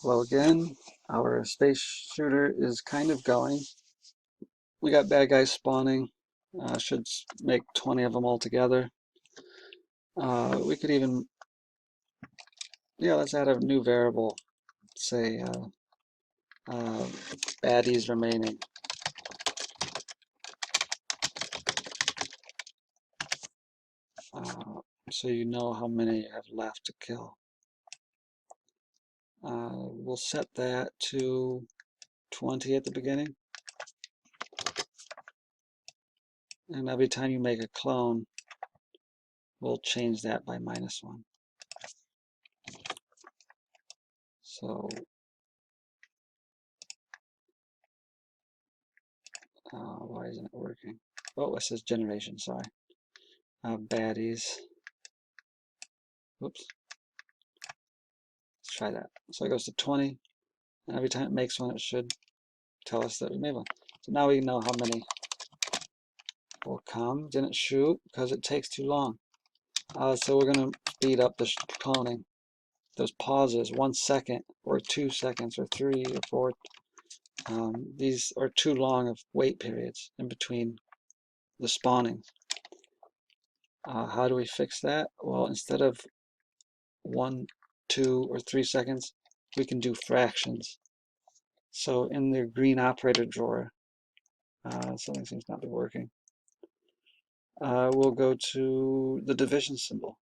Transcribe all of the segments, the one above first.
Hello again. Our space shooter is kind of going. We got bad guys spawning. Should make 20 of them all together. We could even, yeah, let's add a new variable. Say baddies remaining. So you know how many you have left to kill. We'll set that to 20 at the beginning. And every time you make a clone, we'll change that by -1. So why isn't it working? Oh, it says generation, sorry. Baddies. Whoops. Let's try that. So it goes to 20, and every time it makes one, it should tell us that we made one. So now we know how many will come. Didn't shoot because it takes too long. So we're going to speed up the cloning. Those pauses, 1 second, or 2 seconds, or 3 or 4, these are too long of wait periods in between the spawnings. How do we fix that? Well, instead of 1, 2, or 3 seconds, we can do fractions. So in the green operator drawer, something seems not to be working. We'll go to the division symbol.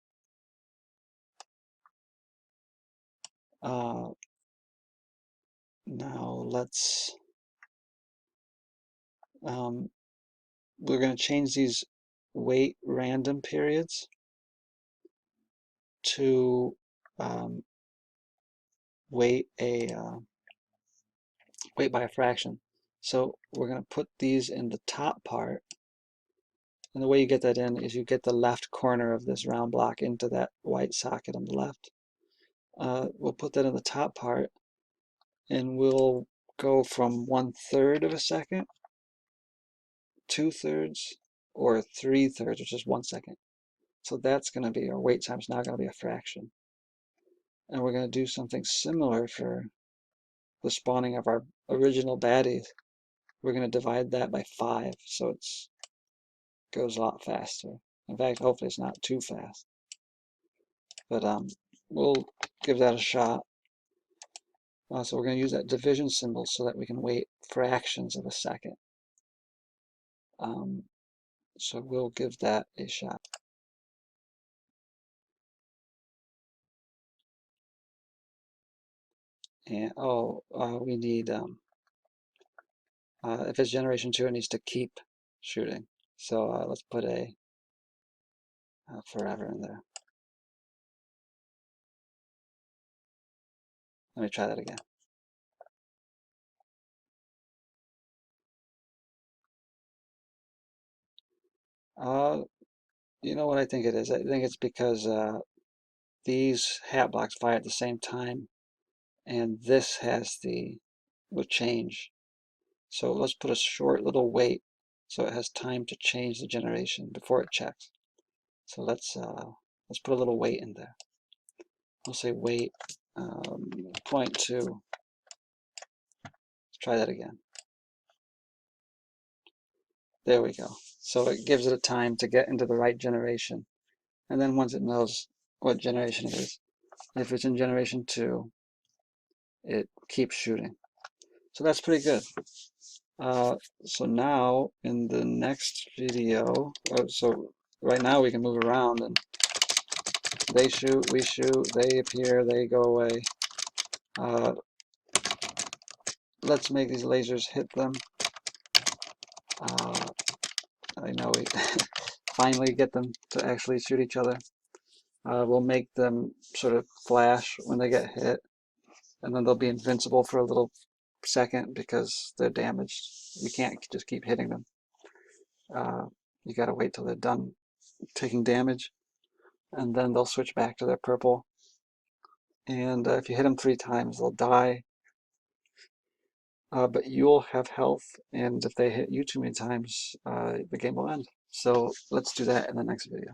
Now let's, we're going to change these wait random periods to wait by a fraction. So we're going to put these in the top part, and the way you get that in is you get the left corner of this round block into that white socket on the left. We'll put that in the top part, and we'll go from 1/3 of a second, 2/3, or 3/3, which is 1 second. So that's going to be our wait time is now going to be a fraction. And we're going to do something similar for the spawning of our original baddies. We're going to divide that by 5, so it goes a lot faster. In fact, hopefully it's not too fast. But we'll give that a shot. So we're going to use that division symbol so that we can wait fractions of a second. So we'll give that a shot. And we need if it's generation 2, it needs to keep shooting. So let's put a forever in there. Let me try that again. You know what I think it is? I think it's because these hat blocks fire at the same time, and this will change. So let's put a short little wait so it has time to change the generation before it checks. So let's put a little wait in there. We'll say wait 0.2. Let's try that again. There we go. So it gives it a time to get into the right generation. And then once it knows what generation it is, if it's in generation 2, it keeps shooting. So that's pretty good. So now in the next video, so right now we can move around and they shoot, we shoot, they appear, they go away. Let's make these lasers hit them. I know we finally get them to actually shoot each other. We'll make them sort of flash when they get hit, and then they'll be invincible for a little second because they're damaged. You can't just keep hitting them. You gotta wait till they're done taking damage, and then they'll switch back to their purple. And if you hit them 3 times, they'll die. But you'll have health, and if they hit you too many times, the game will end. So let's do that in the next video.